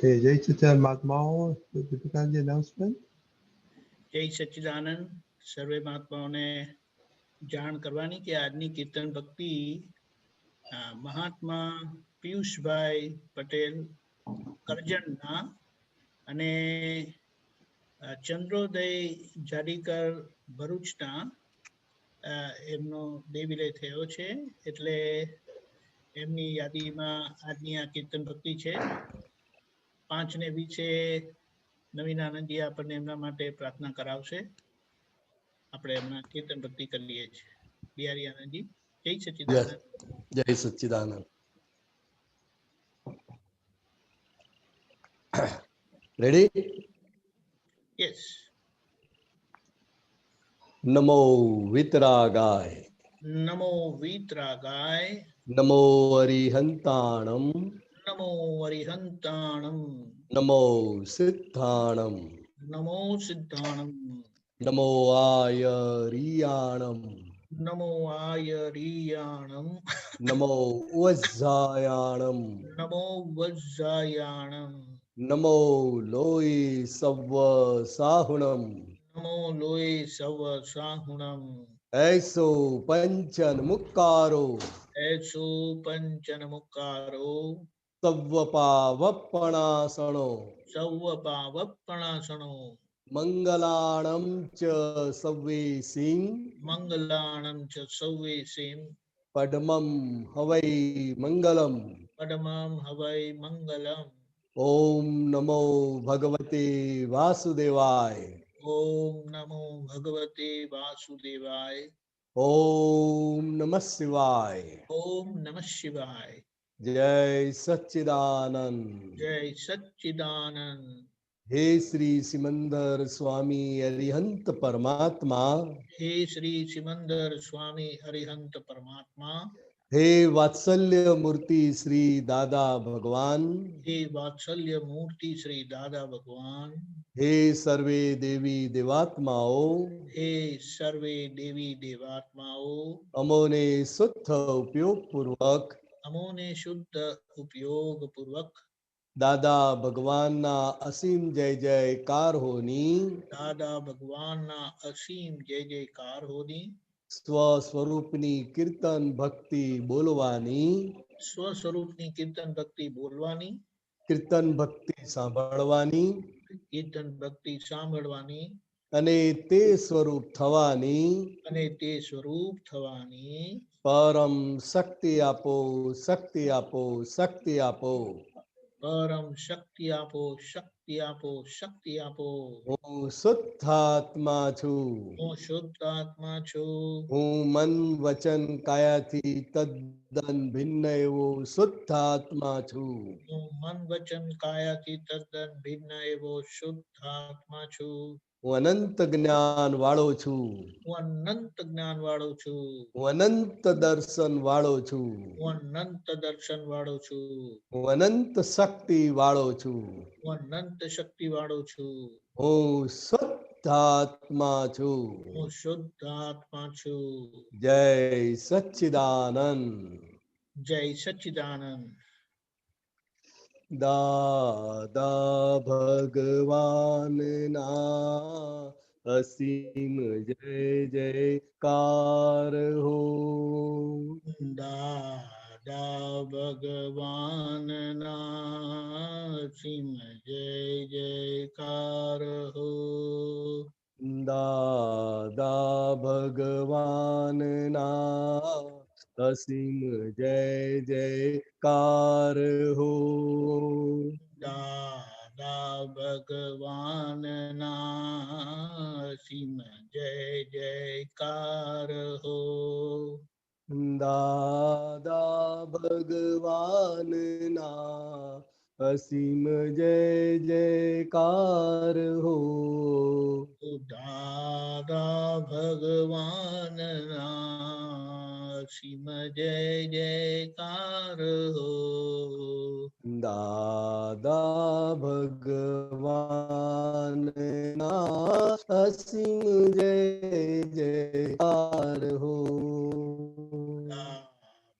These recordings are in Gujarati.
Okay, જય સચ્ચિદાનંદ મહાત્માઓ. દીપિકાજી announcement. જય સચ્ચિદાનંદ. સર્વે મહાત્માઓને જાણ કરવાની કે આજની કીર્તન ભક્તિ મહાત્મા પિયુષભાઈ પટેલ કરજણના અને ચંદ્રોદય જાડીકર ભરૂચના એમનો દેવીલય થયો છે, એટલે એમની યાદીમાં આજની આ કીર્તન ભક્તિ છે. 5:20 નવીન આનંદજી આપણને એમના માટે પ્રાર્થના કરાવશે. આપણે એમના કીર્તન ભક્તિ કરીએ છીએ. બિહારી આનંદજી. જય સચ્ચિદાનંદ. જય સચ્ચિદાનંદ. રેડી? યસ. નમો વિતરાગાય, નમો વિતરાગાય, નમો અરિહંતાણમ, નમો અરિહંતાણમ, નમો સિદ્ધાણમ, નમો સિદ્ધાણમ, નમો આયરિયાણમ, નમો આયરિયાણમ, નમો વજ્જાયાણમ, નમો વજ્જાયાણમ, નમો લોય સવ્વ સાહુણમ, નમો લોય સવ સાહુણમ, એસો પંચન મુક્કારો, એસો પંચન મુક્કારો, સવ્વ પાવપણાસણો, સૌ પાવપણાસણો, મંગલાણમ ચ સવ્વે સિંહ, મંગલાણમ ચ સૌવે સિમ, પડમમ હવૈ મંગલમ. પડમમ હવૈ મંગલમ. ઓમ નમો ભગવતે વાસુદેવાય, ઓમ નમો ભગવતે વાસુદેવાય, ઓમ નમઃ શિવાય. ઓમ નમઃ શિવાય. જય સચ્ચિદાનંદ. જય સચ્ચિદાનંદ. હે શ્રી સિમંદર સ્વામી અરિહંત પરમાત્મા, હે શ્રી સિમંદર સ્વામી અરિહંત પરમાત્મા, હે વાત્સલ્ય મૂર્તિ શ્રી દાદા ભગવાન, હે વાત્સલ્ય મૂર્તિ શ્રી દાદા ભગવાન, હે સર્વે દેવી દેવાત્માઓ, હે સર્વે દેવી દેવાત્માઓ, અમોને શુદ્ધ ઉપયોગ પૂર્વક અમોને શુદ્ધ ઉપયોગ પૂર્વક દાદા ભગવાનના અસીમ જય જયકાર હોની, દાદા ભગવાનના અસીમ જય જયકાર હોની, સ્વ સ્વરૂપની કીર્તન ભક્તિ બોલવાની, સ્વ સ્વરૂપની કીર્તન ભક્તિ બોલવાની, કીર્તન ભક્તિ સાંભળવાની કીર્તન ભક્તિ સાંભળવાની અને તે સ્વરૂપ થવાની, અને તે સ્વરૂપ થવાની પરમ શક્તિ આપો, શક્તિ આપો, શક્તિ આપો. પરમ શક્તિ આપો, શક્તિ આપો, શક્તિ આપો. હું શુદ્ધાત્મા છું. હું શુદ્ધ આત્મા છું. હું મન વચન કાયાથી તદ્દન ભિન્ન એવો શુદ્ધ આત્મા છું. હું મન વચન કાયાથી તદ્દન ભિન્ન એવો શુદ્ધ આત્મા છું. હું અનંત જ્ઞાન વાળો છું. હું અનંત જ્ઞાન વાળો છું. હું અનંત દર્શન વાળો છું. હું અનંત દર્શન વાળો છું. હું અનંત શક્તિ વાળો છું. હું અનંત શક્તિ વાળો છું. હું શુદ્ધ આત્મા છું. હું શુદ્ધ આત્મા છું. જય સચ્ચિદાનંદ. જય સચ્ચિદાનંદ. દાદા ભગવાનના અસીમ જય જયકાર હો. દાદા ભગવાનના અસીમ જય જયકાર હો. દાદા ભગવાનના અસીમ જય જયકાર હો. દાદા ભગવાનના અસીમ જય જયકાર હો. દાદા ભગવાનના અસીમ જય જયકાર હો. દાદા ભગવાનના અસીમ જય જયકાર હો. દાદા ભગવાનના અસીમ જય જયકાર હો.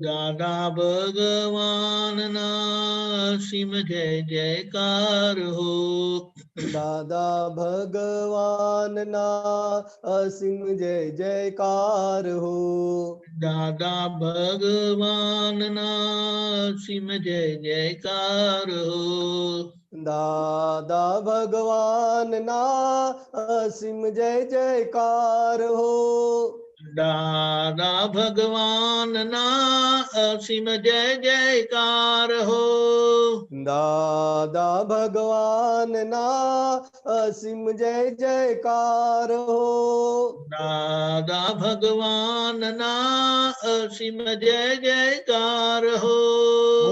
દાદા ભગવાનના સિમ જય જયકાર હો. દાદા ભગવાનના અસીમ જય જયકાર હો. દાદા ભગવાનના સિમ જય જયકાર હો. દાદા ભગવાનના અસીમ જય જયકાર હો. દાદા ભગવાનના અસીમ જય જયકાર હો. દાદા ભગવાનના અસીમ જય જયકાર હો. દાદા ભગવાનના અસીમ જય જયકાર હો.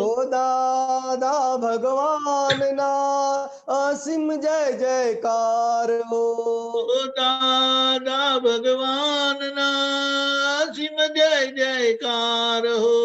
હો દાદા ભગવાનના અસીમ જય જયકાર હો. દાદા ભગવાનના અસીમ જય જયકાર હો.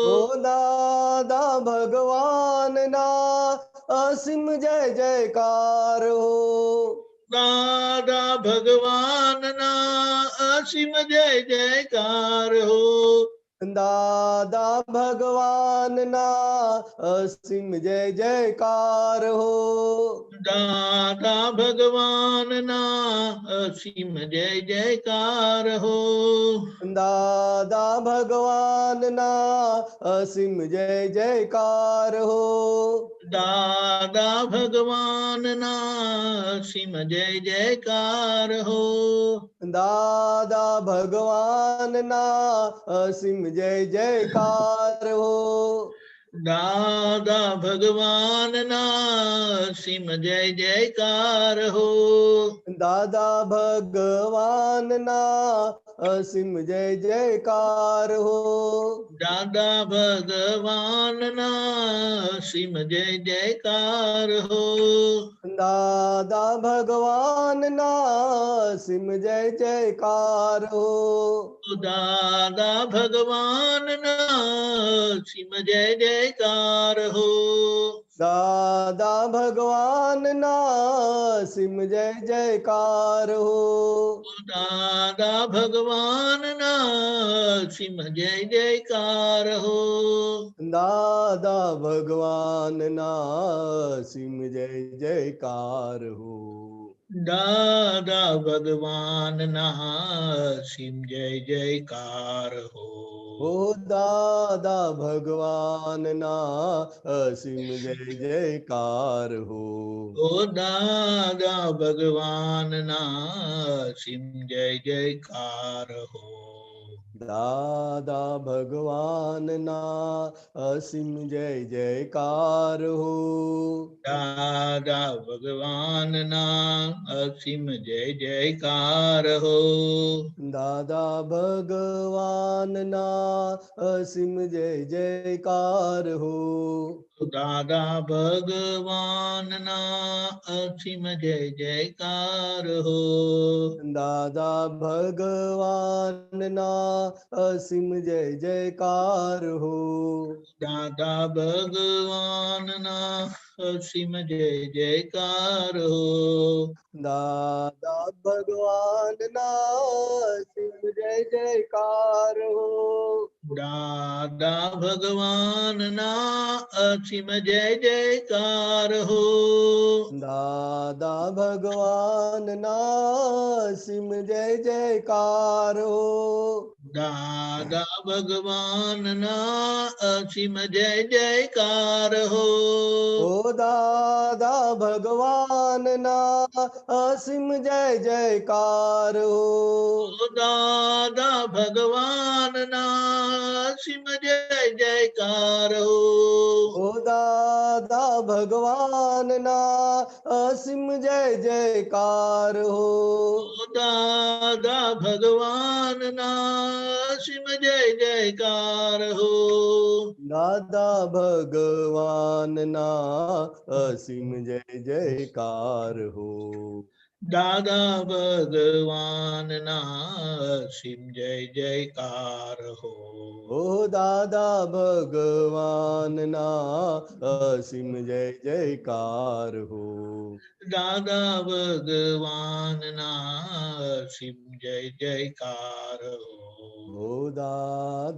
હો દાદા ભગવાનના અસીમ જય જયકાર હો. દાદા ભગવાનના અસીમ જય જયકાર હો. દાદા ભગવાનના અસીમ જય જયકાર હો. દાદા ભગવાનના અસીમ જય જયકાર હો. દાદા ભગવાનના અસીમ જય જયકાર હો. દાદા ભગવાનના અસીમ જય જયકાર હો. દાદા ભગવાનના અસીમ જય જયકાર હો. દાદા ભગવાનના અસીમ જય જયકાર હો. દાદા ભગવાનના અસીમ જય જયકાર હો. દાદા ભગવાનના અસીમ જય જયકાર હો. દાદા ભગવાનના અસીમ જય જયકાર હો. દાદા ભગવાનના અસીમ જય જયકાર હો. દાદા ભગવાનના અસીમ જય જયકાર હો. દાદા ભગવાનના અસીમ જય જયકાર હો. દાદા ભગવાનના અસીમ જય જયકાર હો. દાદા ભગવાનના અસીમ જય જયકાર હો. હો દાદા ભગવાનના અસીમ જય જયકાર હો. ઓ દાદા ભગવાનના અસીમ જય જયકાર હો. દાદા ભગવાનના અસીમ જય જયકાર હો. દાદા ભગવાનના અસીમ જય જયકાર હો. દાદા ભગવાનના અસીમ જય જયકાર હો. દાદા ભગવાનના અસીમ જય જયકાર હો. દાદા ભગવાનના અસીમ જય જયકાર હો. દાદા ભગવાનના અસીમ જય જયકાર હો. દાદા ભગવાનના અસીમ જય જયકાર હો. દાદા ભગવાનના અસીમ જય જયકાર હો. દાદા ભગવાનના અસીમ જય જયકાર હો. દાદા ભગવાનના અસીમ જય જયકાર હો. ઓ દાદા ભગવાનના અસીમ જય જયકાર હો. દાદા ભગવાનના અસીમ જય જયકાર હો. ઓ દાદા ભગવાનના અસીમ જય જયકાર હો. દાદા ભગવાનના અસીમ જય જયકાર હો. દાદા ભગવાનના અસીમ જય જયકાર હો. દાદા ભગવાનના અસીમ જય જયકાર હો. ઓ દાદા ભગવાનના અસીમ જય જયકાર હો. દાદા ભગવાનના અસીમ જય જયકાર હો. ઓ દાદા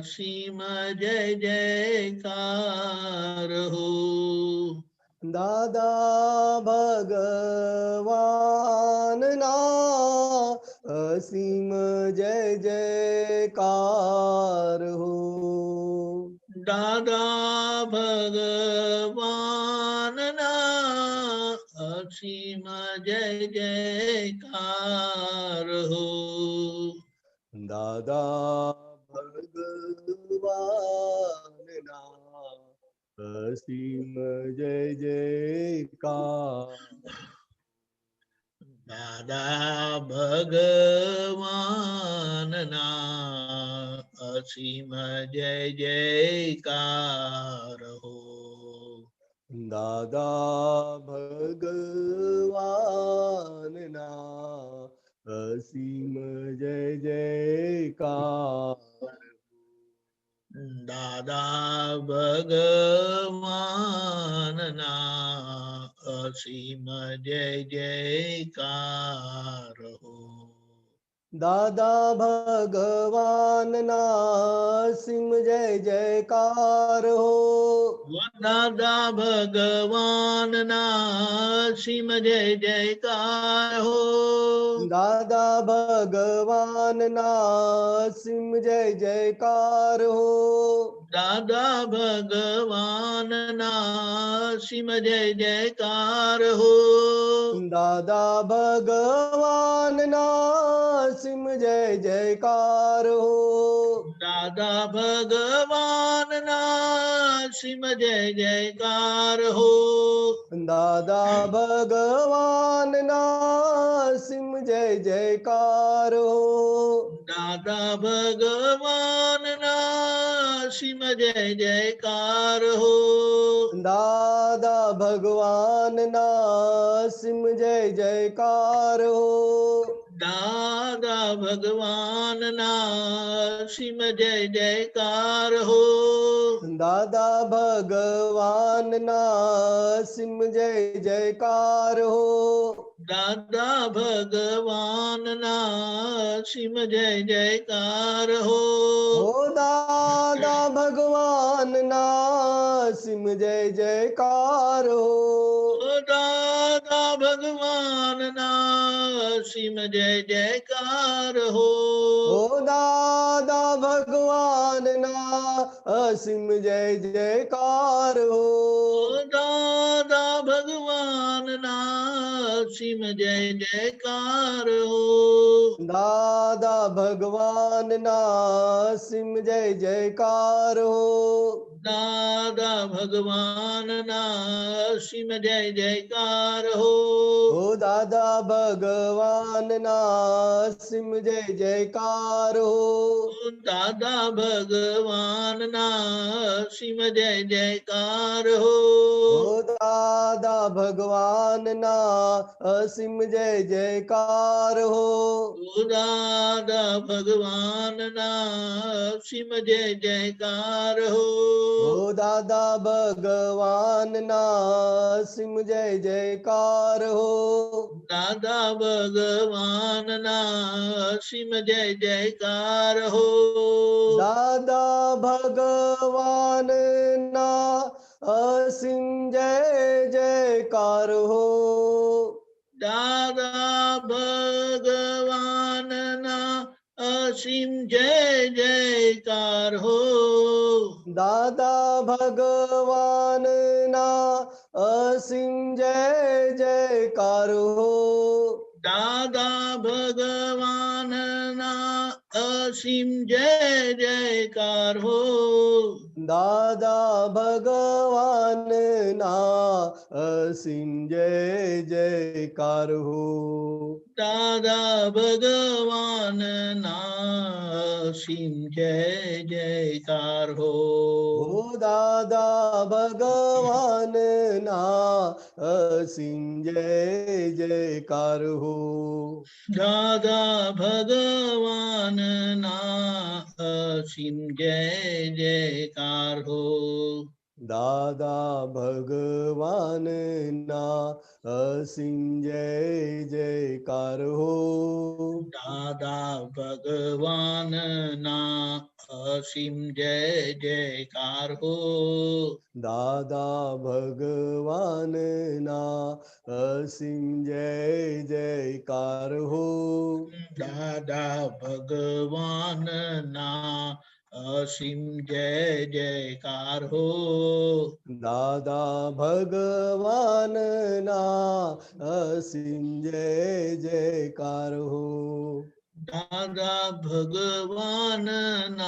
અસીમ જય જયકાર હો. દાદા ભગવાનના અસીમ જય જયકાર હો. દાદા ભગવાનના અસીમ જય જયકાર હો. દાદા ભગવાનના અસીમ જય જયકાર. દાદા ભગવાનના અસીમ જય જયકાર હો. દાદા ભગવાનના અસીમ જય જયકાર. દાદા ભગવાનના અસીમ જય જયકાર હો. દાદા ભગવાનના અસીમ જય જયકાર હો. દાદા ભગવાનના અસીમ જય જયકાર હો. દાદા ભગવાનના અસીમ જય જયકાર હો. દાદા ભગવાનના અસીમ જય જયકાર હો. દાદા ભગવાનના અસીમ જય જયકાર હો. દાદા ભગવાનના અસીમ જય જયકાર હો. દાદા ભગવાનના અસીમ જય જયકાર હો. દાદા ભગવાનના અસીમ જય જયકાર હો. દાદા ભગવાનના અસીમ જય જયકાર હો. દાદા ભગવાનના અસીમ જય જયકાર હો. દાદા ભગવાનના અસીમ જય જયકાર હો. દાદા ભગવાનના અસીમ જય જયકાર હો. ઓ દાદા ભગવાનના અસીમ જય જયકાર હો. દાદા ભગવાનના અસીમ જય જયકાર હો. ઓ દાદા ભગવાનના અસીમ જય જયકાર હો. દાદા ભગવાનના અસીમ જય જયકાર હો. દાદા ભગવાનના અસીમ જય જયકાર હો. દાદા ભગવાનના અસીમ જય જયકાર હો. ઓ દાદા ભગવાનના અસીમ જય જયકાર હો. દાદા ભગવાનના અસીમ જય જયકાર હો. ઓ દાદા ભગવાનના અસીમ જય જયકાર હો. દાદા ભગવાનના અસીમ જય જયકાર હો. ઓ દાદા ભગવાનના અસીમ જય જયકાર હો. દાદા ભગવાનના અસીમ જય જયકાર હો. દાદા ભગવાનના અસીમ જય જયકાર હો. દાદા ભગવાનના અસીમ જય જયકાર હો. દાદા ભગવાનના અસીમ જય જયકાર હો. દાદા ભગવાનના અસીમ જય જયકાર હો. દાદા ભગવાનના અસીમ જય જયકાર હો. દાદા ભગવાનના અસીમ જય જયકાર હો. ઓ દાદા ભગવાનના અસીમ જય જયકાર હો. દાદા ભગવાનના અસીમ જય જયકાર હો. દાદા ભગવાનના અસીમ જય જયકાર હો. દાદા ભગવાનના અસીમ જય જયકાર હો. દાદા ભગવાનના અસીમ જય જયકાર હો. દાદા ભગવાનના અસીમ જય જયકાર હો. દાદા ભગવાનના અસીમ જય જયકાર હો. દાદા ભગવાનના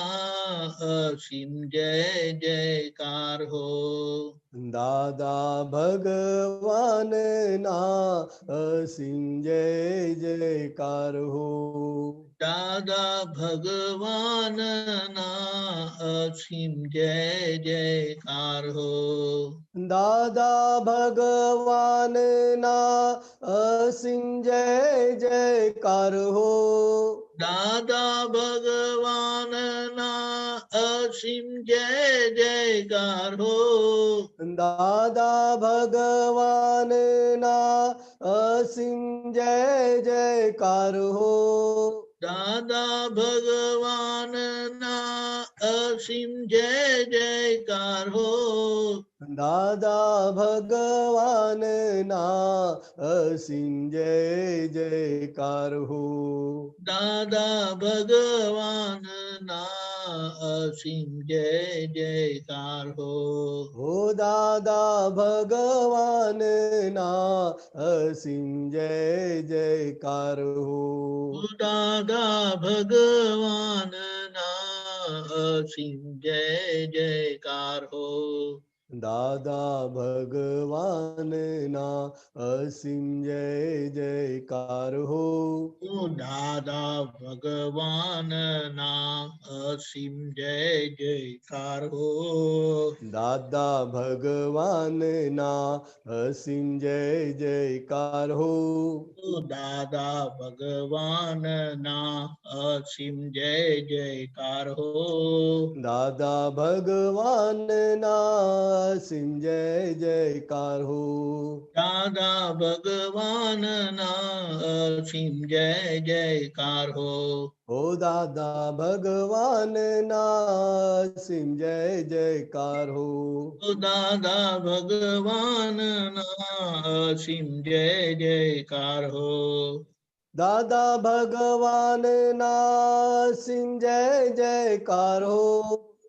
અસીમ જય જયકાર હો. દાદા ભગવાનના અસીમ જય જયકાર હો. દાદા ભગવાનના અસીમ જય જયકાર હો. દાદા ભગવાનના અસીમ જય જયકાર હો. દાદા ભગવાનના અસીમ જય જયકાર હો. દાદા ભગવાનના અસીમ જય જયકાર હો. દાદા ભગવાનના અસીમ જય જયકાર હો. દાદા ભગવાનના અસીમ જય જયકાર હો. દાદા ભગવાનના અસીમ જય જયકાર હો. હો દાદા ભગવાનના અસીમ જય જયકાર હો. દાદા ભગવાનના અસીમ જય જયકાર હો. દાદા ભગવાનના અસીમ જય જયકાર હો. દાદા ભગવાનના અસીમ જય જયકાર હો. દાદા ભગવાનના અસીમ જય જયકાર હો. દાદા ભગવાનના અસીમ જય જયકાર હો. દાદા ભગવાનના અસીમ જય જયકાર હો. દાદા ભગવાનના અસીમ જય જયકાર હો. હો દાદા ભગવાનના અસીમ જય જયકાર હો. દાદા ભગવાનના અસીમ જય જયકાર હો. દાદા ભગવાનના અસીમ જય જયકાર હો. દાદા ભગવાનના અસીમ જય જયકાર હો. હો દાદા ભગવાનના અસીમ જય જયકાર હો. દાદા ભગવાનના અસીમ જય જયકાર હો. દાદા ભગવાનના અસીમ જય જયકાર હો.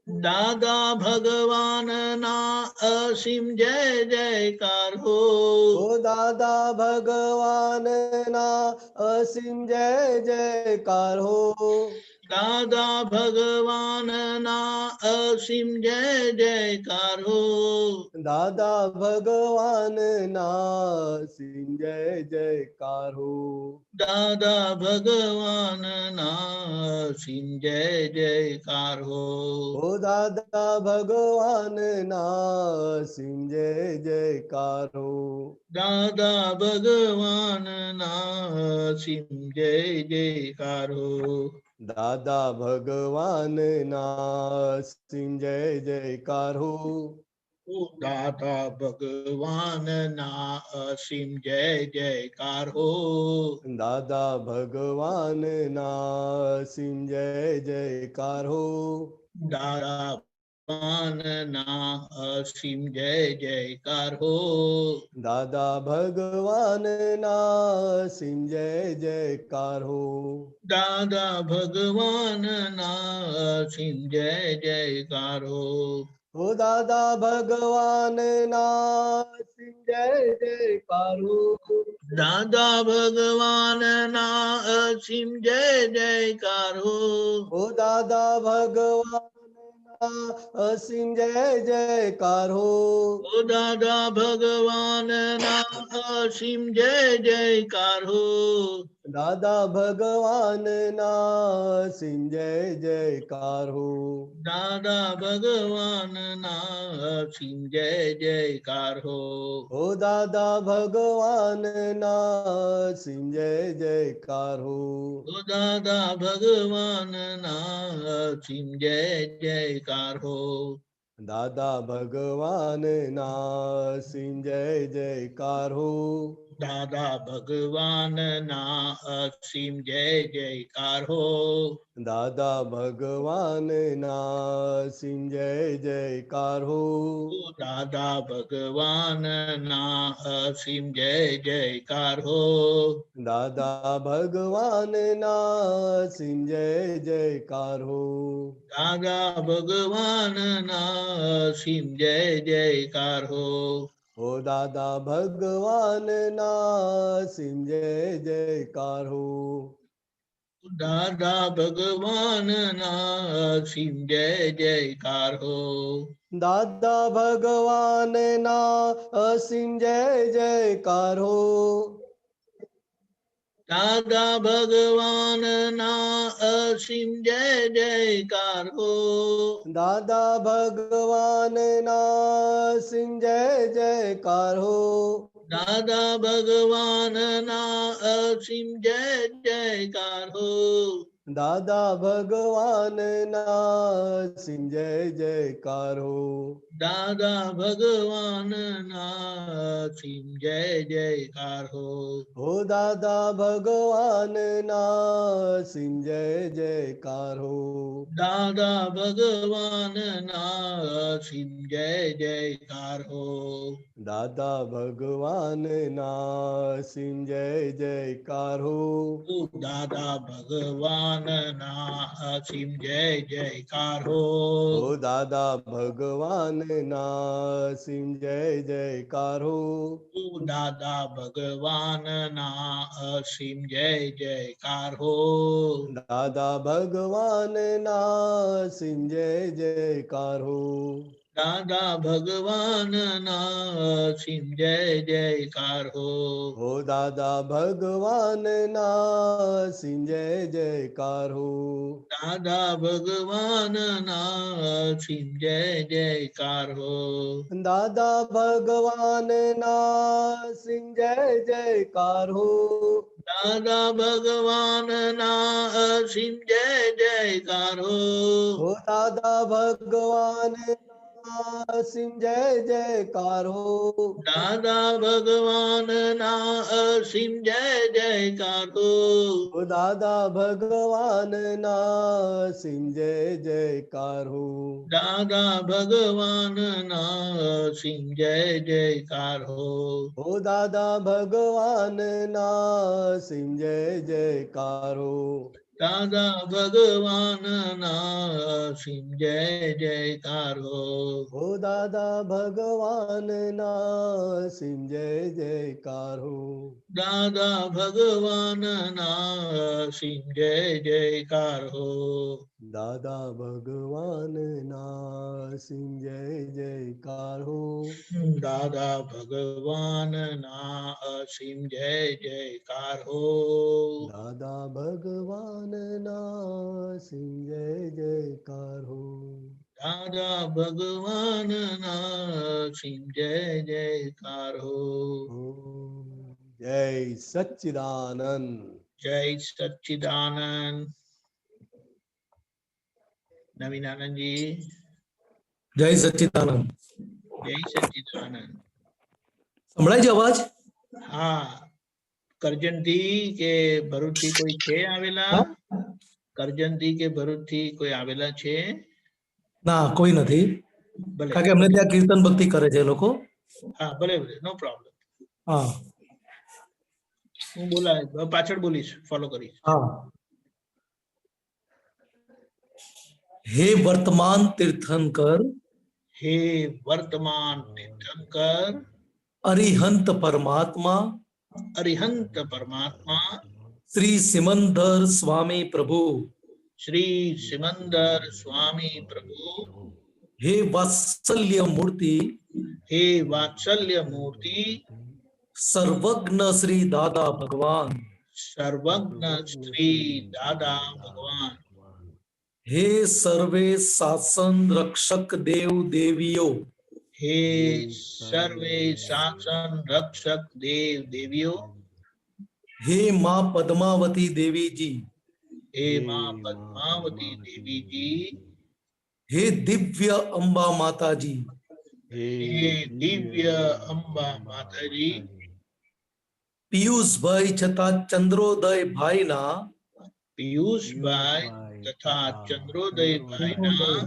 દાદા ભગવાનના અસીમ જય જયકાર હો. હો દાદા ભગવાનના અસીમ જય જયકાર હો. દાદા ભગવાનના અસીમ જય જયકાર હો. દાદા ભગવાનના અસીમ જય જયકાર હો. દાદા ભગવાનના અસીમ જય જયકાર હો. દાદા ભગવાનના અસીમ જય જયકાર હો. દાદા ભગવાનના અસીમ જય જયકાર હો. દાદા ભગવાનના અસીમ જય જયકાર હો. દાદા ભગવાનના અસીમ જય જયકાર હો. હો દાદા ભગવાનના અસીમ જય જયકાર હો. દાદા ભગવાનના અસીમ જય જયકાર હો. હો દાદા ભગવાનના અસીમ જય જયકાર હો. ઓ દાદા ભગવાનના અસીમ જય જયકાર હો. દાદા ભગવાનના અસીમ જય જયકાર હો. દાદા ભગવાનના અસીમ જય જયકાર હો. હો દાદા ભગવાનના અસીમ જય જયકાર હો. ઓ દાદા ભગવાનના અસીમ જય જયકાર હો. દાદા ભગવાનના અસીમ જય જયકાર હો. દાદા ભગવાનના અસીમ જય જયકાર હો. દાદા ભગવાનના અસીમ જય જયકાર હો. દાદા ભગવાનના અસીમ જય જયકાર હો. દાદા ભગવાનના અસીમ જય જયકાર હો. દાદા ભગવાનના અસીમ જય જયકાર હો. હો દાદા ભગવાનના અસીમ જય જયકાર હો. દાદા ભગવાનના અસીમ જય જયકાર હો. દાદા ભગવાનના અસીમ જય જયકાર હો. દાદા ભગવાનના અસીમ જય જયકાર હો. દાદા ભગવાનના અસીમ જય જયકાર હો. દાદા ભગવાનના અસીમ જય જયકાર હો. દાદા ભગવાનના અસીમ જય જયકાર હો. દાદા ભગવાનના અસીમ જય જયકાર હો. હો દાદા ભગવાનના અસીમ જય જયકાર હો. દાદા ભગવાનના અસીમ જય જયકાર હો. દાદા ભગવાનના અસીમ જય જયકાર હો. દાદા ભગવાનના અસીમ જય જયકાર હો. હો દાદા ભગવાનના અસીમ જય જયકાર હો. દાદા ભગવાનના અસીમ જય જયકાર હો. દાદા ભગવાનના અસીમ જય જયકાર હો. દાદા ભગવાનના અસીમ જય જયકાર હો. હો દાદા ભગવાનના અસીમ જય જયકાર હો. દાદા ભગવાનના અસીમ જય જયકાર હો. દાદા ભગવાનના અસીમ જય જયકાર હો. દાદા ભગવાનના અસીમ જય જયકાર હો. હો દાદા ભગવાનના અસીમ જય જયકાર હો. દાદા ભગવાનના અસીમ જય જયકાર હો. હો દાદા ભગવાનના અસીમ જય જયકાર હો. દાદા ભગવાનના અસીમ જય જયકાર હો. હો દાદા ભગવાનના અસીમ જય જયકાર હો. દાદા ભગવાનના અસીમ જય જયકાર હો. હો દાદા ભગવાનના અસીમ જય જયકાર હો. દાદા ભગવાનના અસીમ જય જયકાર હો. દાદા ભગવાનના અસીમ જય જયકાર હો. દાદા ભગવાનના અસીમ જય જયકાર હો. દાદા ભગવાનના અસીમ જય જયકાર હો. દાદા ભગવાનના અસીમ જય જયકાર હો. ઓમ જય સચ્ચિદાનંદ. જય સચ્ચિદાનંદ. નવીન આનંદજી. જય સચ્ચિદાનંદ. જય સચ્ચિદાનંદ. સંભળાય છે અવાજ? હા, કરજણથી કે ભરૂચથી કોઈ છે આવેલા? કરજણથી કે ભરૂચથી કોઈ આવેલા છે? ના, કોઈ નથી. ભલે. કારણ કે અમને ત્યાં કીર્તન ભક્તિ કરે છે એ લોકો. હા, ભલે ભલે, નો પ્રોબ્લેમ. હા હું પાછળ બોલીશ, ફોલો કરીશ. હા. હે વર્તમાન તીર્થંકર, હે વર્તમાન તીર્થંકર, અરિહંત પરમાત્મા, અરિહંત પરમાત્મા, શ્રી સિમંદર સ્વામી પ્રભુ, શ્રી સિમંદર સ્વામી પ્રભુ, હે વાત્સલ્ય મૂર્તિ, હે વાત્સલ્ય મૂર્તિ, સર્વજ્ઞ શ્રી દાદા ભગવાન, સર્વજ્ઞ શ્રી દાદા ભગવાન, હે સર્વે શાસન રક્ષક દેવ દેવીઓ, હે સર્વે શાસન રક્ષક દેવ દેવીઓ, હે માં પદ્માવતી દેવીજી, હે માં પદ્માવતી દેવીજી, हे दिव्य अंबा माताजी, હે દિવ્ય અંબા માતાજી, પિયુષભાઈ છતાં ચંદ્રોદય ભાઈના પિયુષભાઈ તથા ચંદ્રોદયભાઈના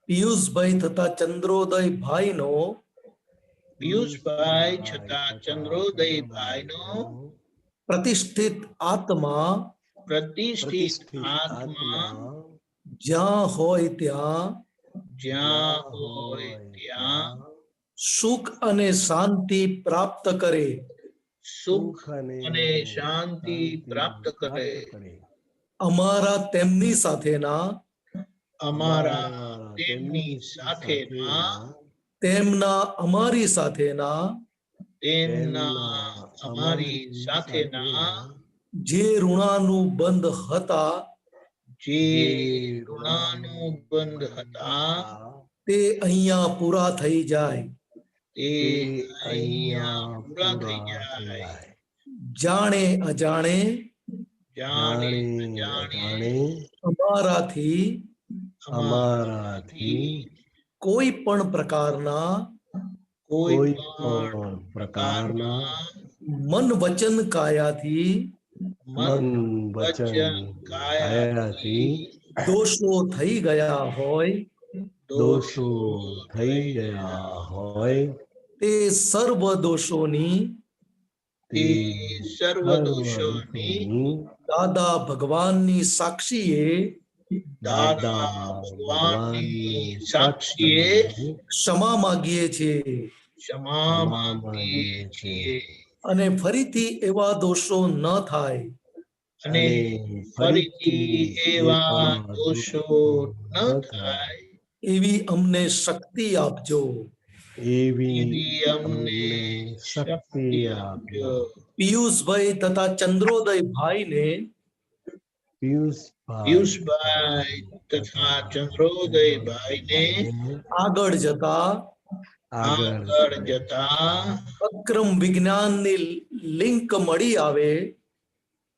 પિયુષભાઈ તથા ચંદ્રોદય ભાઈનો પિયુષભાઈ છતાં ચંદ્રોદયભાઈનો પ્રતિષ્ઠિત આત્મા પ્રતિષ્ઠિત આત્મા જ્યાં હોય ત્યાં જ્યાં હોય ત્યાં સુખ અને શાંતિ પ્રાપ્ત કરે. સુખ અને શાંતિ પ્રાપ્ત કરે. અમારા તેમની સાથેના અમારા તેમની સાથેના તેમના અમારી સાથેના તેમના અમારી સાથેના જે ઋણાનુબંધ હતા જે ઋણાનુબંધ હતા તે અહીંયા પૂરા થઈ જાય. તે અહીંયા પૂરા થઈ જાય. જાણે અજાણે જાણે અજાણે અમારાથી કોઈ પણ પ્રકારના કોઈ પણ પ્રકારના મન વચન કાયાથી મન વચન કાયાથી દોષો થઈ ગયા હોય દોષો થઈ ગયા હોય તે સર્વ દોષોની તે સર્વ દોષોની દાદા ભગવાનની સાક્ષીએ દાદા ભગવાનની સાક્ષીએ ક્ષમા માગીએ છીએ ક્ષમા માંગીએ છીએ. અને ફરીથી એવા દોષો ન થાય અને ફરીથી એવા દોષો ન થાય એવી અમને શક્તિ આપજો. એવી અમને શક્તિ આપજો. પિયુષભાઈ તથા ચંદ્રોદય ભાઈને પિયુષભાઈ તથા ચંદ્રોદયભાઈને આગળ જતા અક્રમ વિજ્ઞાનની લિંક મળી આવે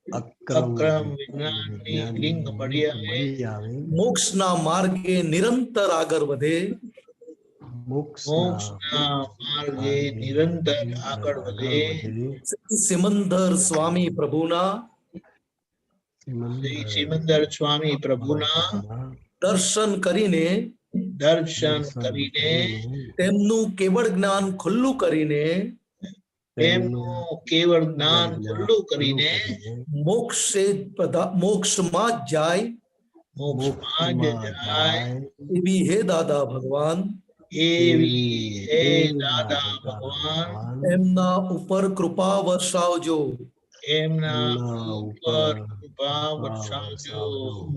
અક્રમ વિજ્ઞાનની લિંક મળી આવે. મોક્ષના માર્ગે નિરંતર આગળ વધે મોક્ષના માર્ગે નિરંતર આગળ વધે. સિમંદર સ્વામી પ્રભુના શ્રી સિમંદર સ્વામી પ્રભુના દર્શન કરીને તેમનું કેવળ જ્ઞાન ખુલ્લું કરીને તેમનું કેવળ જ્ઞાન ખુલ્લું કરીને મોક્ષમાં જ જાય મોક્ષમાં જ જાય એવી હે દાદા ભગવાન એવી હે દાદા ભગવાન એમના ઉપર કૃપા વર્ષાવજો. એમના ઉપર કૃપા વર્ષાવજો.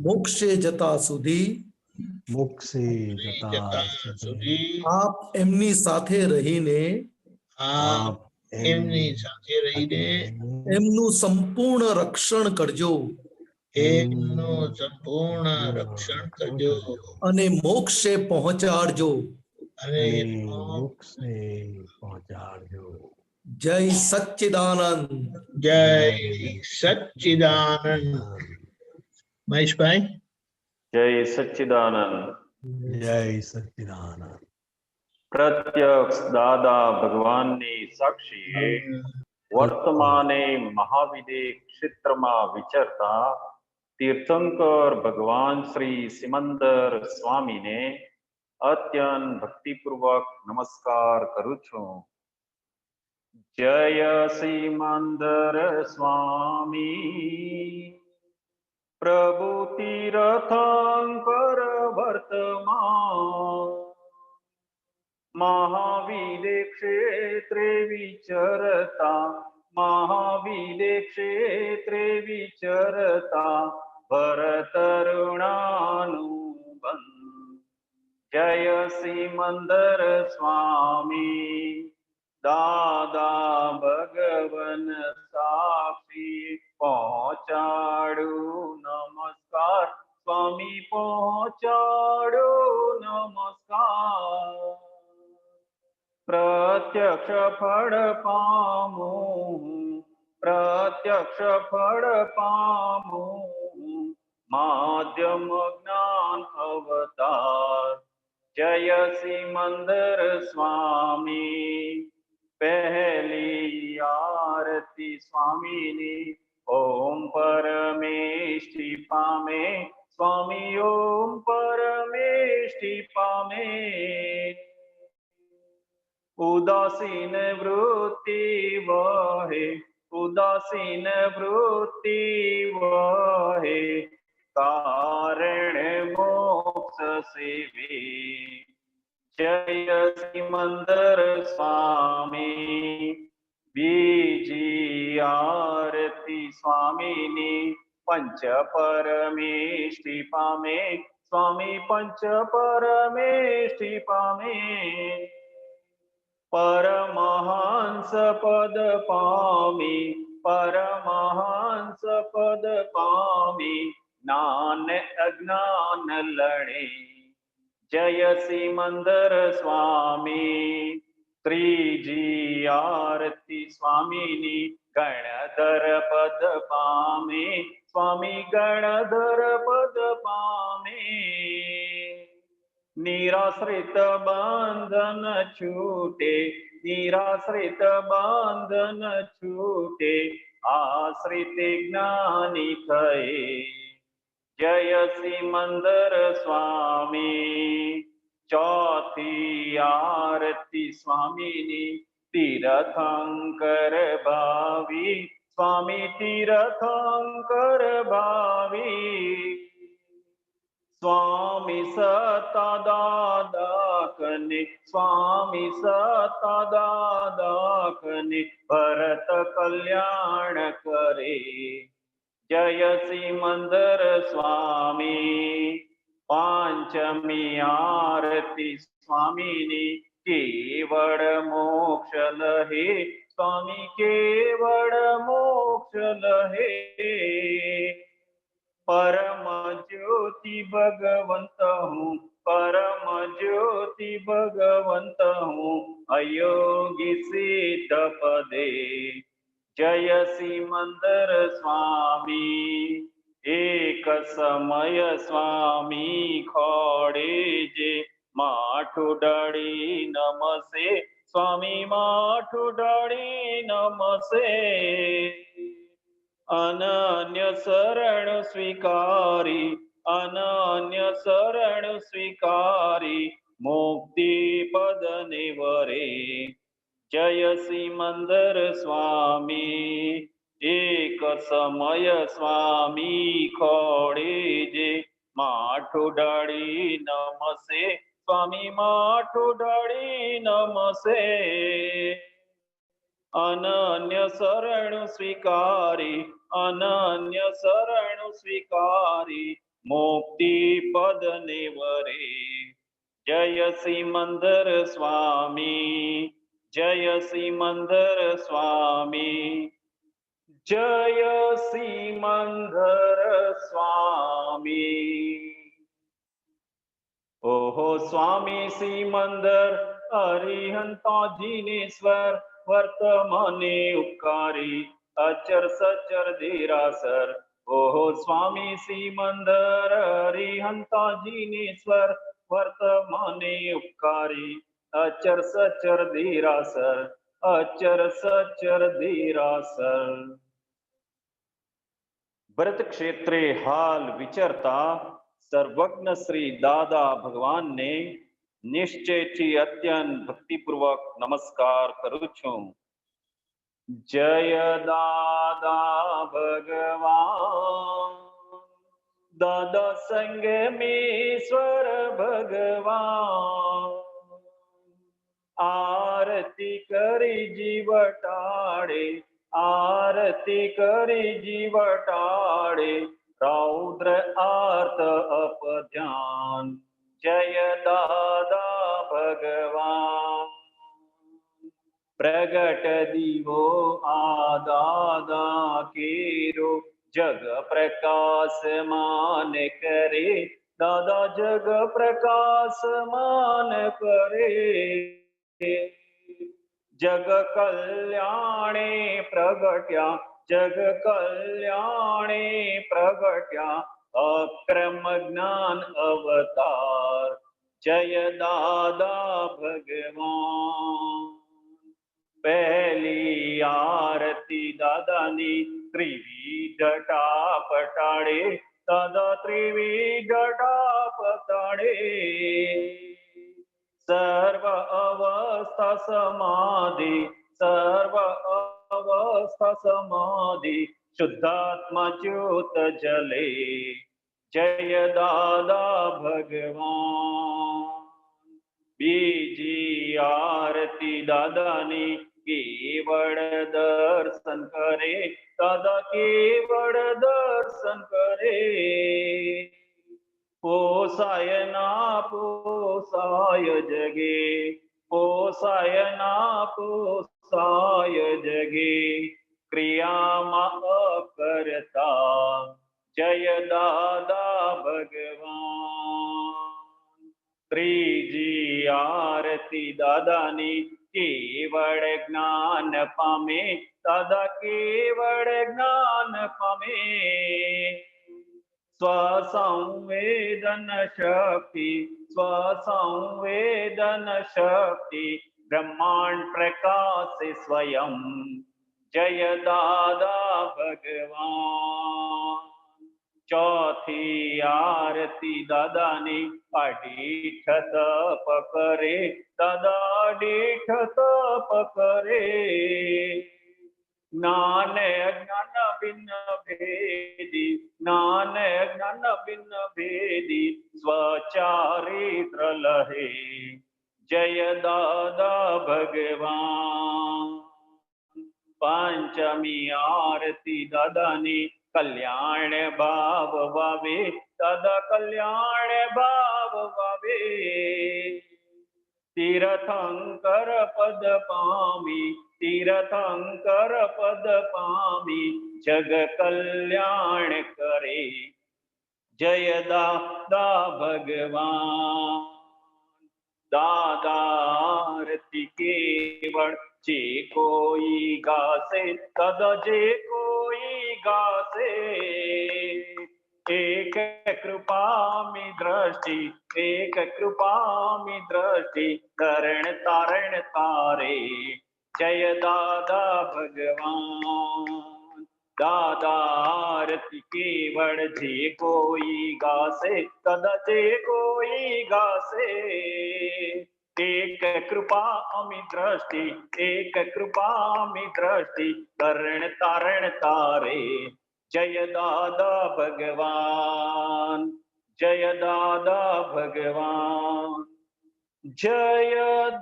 મોક્ષે જતા સુધી આપ એમની સાથે રહીને એમનું સંપૂર્ણ રક્ષણ કરજો એમનું સંપૂર્ણ રક્ષણ કરજો અને મોક્ષે પહોંચાડજો. જય સચ્ચિદાનંદ. જય સચ્ચિદાનંદ. મહેશભાઈ. જય સચ્ચિદાનંદ. જય સચ્ચિદાનંદ. પ્રત્યક્ષ દાદા ભગવાનની સાક્ષીએ વર્તમાને મહાવિદે ક્ષેત્રમાં વિચરતા તીર્થંકર ભગવાન શ્રી સિમંદર સ્વામીને અત્યંત ભક્તિપૂર્વક નમસ્કાર કરું છું. જય સિમંદર સ્વામી પ્રભુ તીર્થંકર વર્તમાન મહાવિદે ક્ષેત્રે વિચરતા ભરતરુણાનુબંધ. જય સિમંદર સ્વામી દાદા ભગવન સાક્ષી પહોંચાડું નમસ્કાર સ્વામી પહોંચાડું નમસ્કાર. પ્રત્યક્ષ ફળ પામું માધ્યમ જ્ઞાન અવતાર જય સિમંદર સ્વામી પહેલી આરતી સ્વામીની ઓમ પરમેષ્ઠિ પામે સ્વામી ઓમ પરમેષ્ઠિ પામે ઉદાસીન વૃત્તિ વહે ઉદાસીન વૃત્તિ વહે કારણ મોક્ષ સેવે જય સિમંદર સ્વામી બીજી આરતી સ્વામીની પંચ પરમેષ્ઠિ પામે સ્વામી પંચ પરમેષ્ઠિ પામે પરમહંસ પદ પામી પરમહંસ પદ પામી જ્ઞાન અજ્ઞાન લડે જય સિમંદર સ્વામી ત્રીજી આરતી સ્વામીની ગણધર પદ પામે સ્વામી ગણધર પદ પામે નિરાશ્રિત બંધન છૂટે નિરાશ્રિત બંધન છૂટે આશ્રિત જ્ઞાની થયે જય સિમંદર સ્વામી ચોથી આરતી સ્વામીની તીર્થંકર ભાવી સ્વામી તીર્થંકર ભાવી સ્વામી સતા દાદા કને સ્વામી સતા દાદા કને ભરત કલ્યાણ કરે જય સિમંદર સ્વામી પાંચમી આરતી સ્વામીની કેવળ મોક્ષ લહે સ્વામી કેવળ મોક્ષ લહે પરમ જ્યોતિ ભગવંત હું પરમ જ્યોતિ ભગવંત હું અયોગી સિદ્ધ પદે જય સિમંદર સ્વામી એક સમય સ્વામી ખોડે જે માઠું ડાળી નમસે સ્વામી માઠું ડાળી નમસે અનન્ય શરણ સ્વીકારી અનન્ય શરણ સ્વીકારી મુક્તિ પદ ને વરે જય સિમંદર સ્વામી એક સમય સ્વામી ખોડે જે માઠું ડાળી નમસે સ્વામી માઠું ડાળી નમસે અનન્ય શરણ સ્વીકારી અનન્ય શરણ સ્વીકારી મુક્તિ પદ ને વરે જય સિમંદર સ્વામી જય સિમંદર સ્વામી જય સિમંદર સ્વામી ઓહો સ્વામી સિમંદર અરિહંતાજીને સ્વર વર્તમાને ઉપકારી અચર સચર દેરાસર ઓહો સ્વામી સિમંદર હરિહંતાજીને સ્વર વર્તમાને ઉપકારી અચર સચર દેરાસર અચર સચર દેરાસર ભરત ક્ષેત્રે હાલ વિચરતા સર્વજ્ઞ શ્રી દાદા ભગવાનને નિશ્ચયથી અત્યંત ભક્તિપૂર્વક નમસ્કાર કરું છું જય દાદા ભગવાન દાદા સંગમેશ્વર ભગવાન આરતી કરી જીવ ટાળે આરતી કરી જીવ ટાળે રૌદ્ર આર્ત અપધ્યાન જય દાદા ભગવાન પ્રગટ દીવો આ દાદા કેરો જગ પ્રકાશ માન કરે દાદા જગ પ્રકાશ માન કરે જગ કલ્યાણે પ્રગટ્યા જગ કલ્યાણે પ્રગટ્યા અક્રમ જ્ઞાન અવતાર જય દાદા ભગવાન. પહેલી આરતી દાદાની ત્રિવિધ જટા પટાડે, દાદા ત્રિવિધ જટા પટાડે. સર્વ અવસ્થા સમાધિ, સર્વ અવસ્થા સમાધિ, શુદ્ધાત્મા જ્યોત જલે જય દાદા ભગવાન. બીજી આરતી દાદાની કેવળ દર્શન કરે, દાદા કેવળ દર્શન કરે. પોસાય ના પોસાય જગે, પોસાય ના પોસાય જગે, ક્રિયામાં અકર્તા જય દાદા ભગવાન. ત્રીજી આરતી દાદાની કેવળ જ્ઞાન પામે, દાદા કેવળ જ્ઞાન પામે. સ્વસંવેદન શક્તિ, સ્વસંવેદન શક્તિ, બ્રહ્માંડ પ્રકાશે સ્વયં જય દાદા ભગવાન. ચોથી આરતી દાદાની અડીઠ તપ કરે, દાદા અડીઠ તપ કરે. જ્ઞાન અજ્ઞાન ભિન્ન ભેદી, જ્ઞાન અજ્ઞાન ભિન્ન ભેદી, સ્વચારિત્ર લહે જય દાદા ભગવાન. પાંચમી આરતી દાદાની કલ્યાણ ભાવ વાવે, દાદા કલ્યાણ ભાવ વાવે. તીર્થંકર પદ પામી, તીર્થંકર પદ પામી, જગ કલ્યાણ કરે જય દાદા ભગવાન. દાદા આરતી કેવળ જે કોઈ ગાશે, દાદા જે કોઈ ગાશે. એક કૃપામી દ્રષ્ટિ, એક કૃપામી દ્રષ્ટિ, તરણ તારણ તારે જય દાદા ભગવાન. દાદા આરતી કેવળ જે કોઈ ગાશે, દાદા જે કોઈ ગાશે. એક કૃપામી દ્રષ્ટિ, એક કૃપામી દ્રષ્ટિ, તરણ તારણ તારે જય દાદા ભગવાન. જય દાદા ભગવાન, જય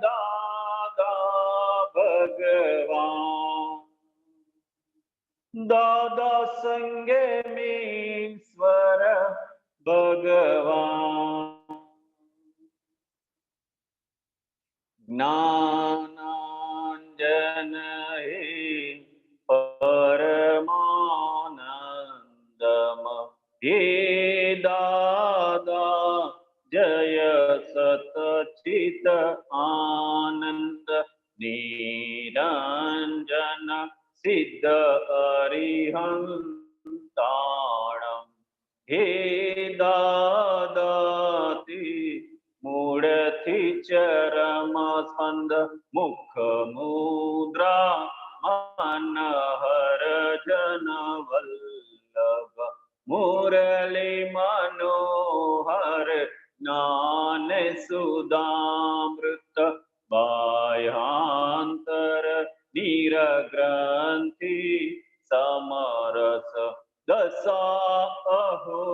દાદા ભગવાન. દાદા સંગે ઈશ્વર ભગવાન. જ્ઞાનાંજન હે પરમાનંદમ, હે દાદા જય સતચિત આનંદ, નિરંજન સિદ્ધ અરિહંતાણમ. હે દાદાતી મૂળથી ચરમ સ્પંદ, મુખ મુદ્રા મનહર જન વલ્લભ. મુરલી મનોહર જ્ઞાન સુધામૃત, બાહ્યાંતર નિરગ્રંથિ સમરસ. દશા અહો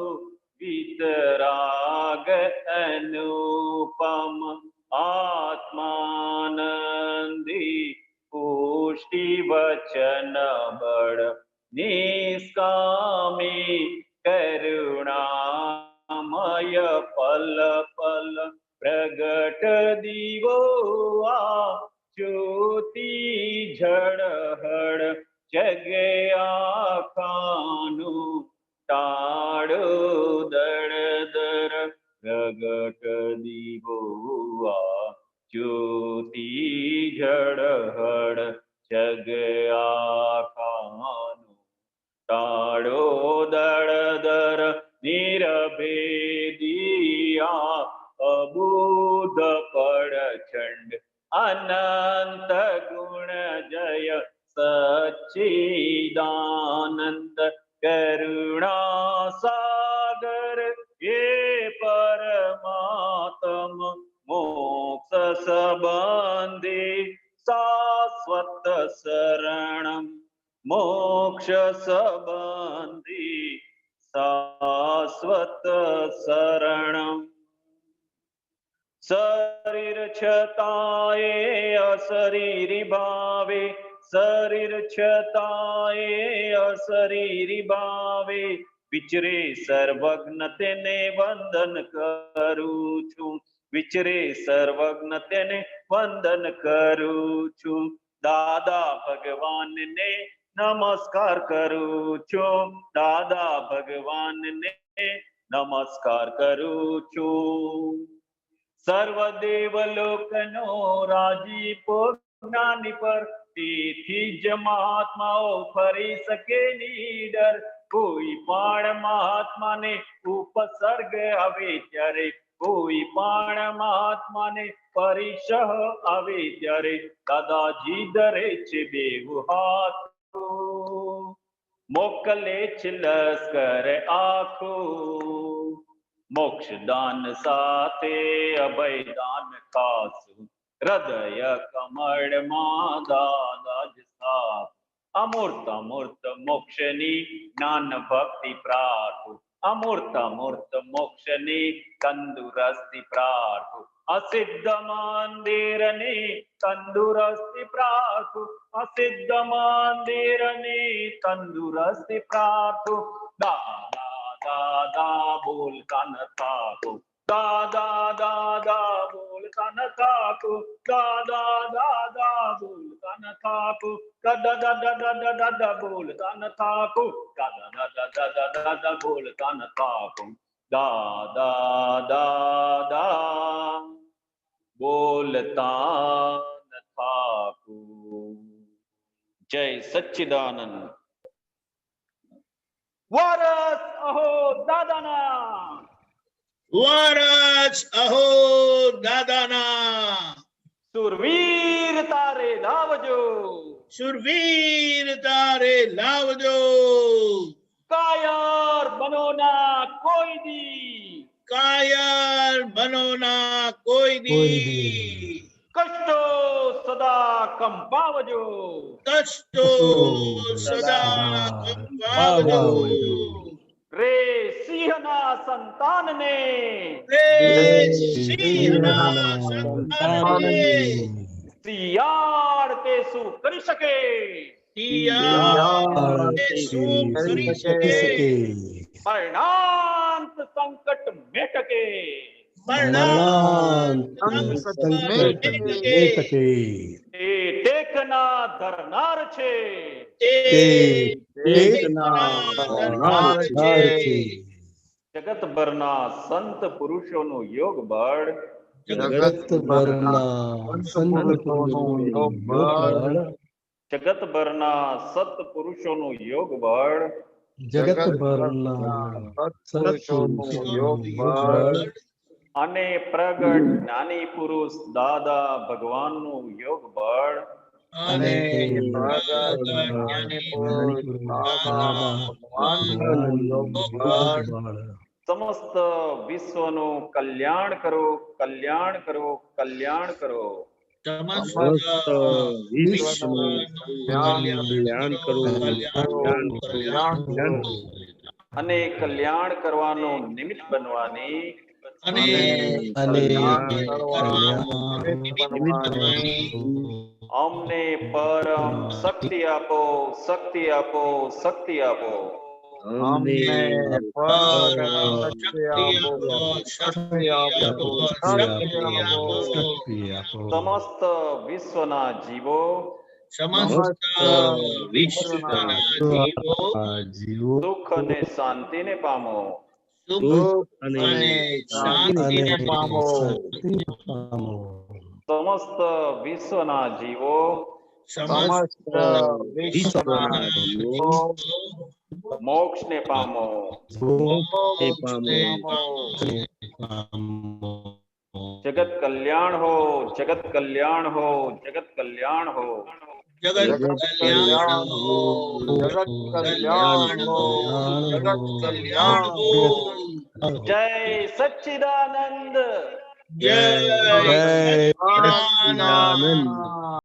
વિતરાગ અનુપમ, આત્માનંદી પુષ્ટિ વચન બળ. નિષ્કામી કરુણામય પલ પલ, પ્રગટ દીવો આ જ્યોતિ ઝળહળ. જગે આખાનું તાળો દળદર, પ્રગટ દીવો આ જ્યોતિ ઝળહળ. જગ આખાનું તાળો દળદર, નિ જય સચ્ચિદાનંદ કરુણા સાગર હે પરમાત્મ મોક્ષ સંબંધી શાશ્વત શરણમ મોક્ષ સંબંધી શાશ્વત શરણમ શરીર છતાંય અશરીરી ભાવે શરીર છતાંય અશરીરી ભાવે વિચરે સર્વજ્ઞ તેને વંદન કરું છું વિચરે સર્વજ્ઞ તેને વંદન કરું છું દાદા ભગવાનને નમસ્કાર કરું છું દાદા ભગવાનને નમસ્કાર કરું છું સર્વદેવ લોકનો રાજીપો જ્ઞાની પર તેથી જ મહાત્માઓ ફરી શકે નીડર કોઈ પણ મહાત્માને ઉપસર્ગ આવે ત્યારે કોઈ પણ મહાત્માને પરિસહ આવે ત્યારે દાદાજી ધરે છે બેવ હાથ મોકલે છે લશ્કર આખું મોક્ષદાન સાથે અભયદાન ખાસું હૃદય કમળમાં દાદા જ સાથ અમૂર્ત અમૂર્ત મોક્ષની જ્ઞાન ભક્તિ પ્રાર્થું અમૂર્ત અમૂર્ત મોક્ષની તંદુરસ્તી પ્રાર્થું અસિદ્ધ મંદિરની તંદુરસ્તી પ્રાર્થું અસિદ્ધ મંદિરની તંદુરસ્તી પ્રાર્થું દાદા દાદા બોલતા ન થાકું દાદા દાદા બોલતા ન થાકું દાદા દાદા બોલતા ન થાકું દાદા દાદા દાદા બોલતા ન થાકું દાદા દાદા દાદા બોલતા ન થાકું દાદા દાદા બોલતા ન થાકું જય સચ્ચિદાનંદ વારસ અહો દાદાના વરસ અહો દાદાના સુરવીર તારે લાવજો શુરવીર તારે લાવજો કાયર બનો ના કોઈ દી કાયર બનો ના કોઈ દી કષ્ટો સદા કંપાવજો કષ્ટો સદા કંપાવજો રે સિંહના સંતાનને રે સિંહના સંતાનને શિયાળ તે શું કરી શકે શિયાળ તે શું કરી શકે પરિણાંત સંકટ મેટકે એ ટેકના ધરનાર છે જગતભરના સંત પુરુષોનું યોગ બળ જગતભરના સત પુરુષોનું યોગ બળ અને પ્રગટ જ્ઞાની પુરુષ દાદા ભગવાનનું યોગ બળ અને સમસ્ત વિશ્વનું કલ્યાણ કરો કલ્યાણ કરો કલ્યાણ કરો અને કલ્યાણ કરવાનું નિમિત્ત બનવાની અમને પરમ શક્તિ આપો શક્તિ આપો શક્તિ આપો સમસ્ત વિશ્વના જીવો સુખ અને શાંતિને પામો સમસ્ત વિશ્વના જીવો મોક્ષને પામો જગત કલ્યાણ હો જગત કલ્યાણ હો જગત કલ્યાણ હો જગત કલ્યાણ હો, જગત કલ્યાણ હો, જગત કલ્યાણ હો. જય સચ્ચિદાનંદ. જય જય સચ્ચિદાનંદ. સચ્ચિદાનંદ.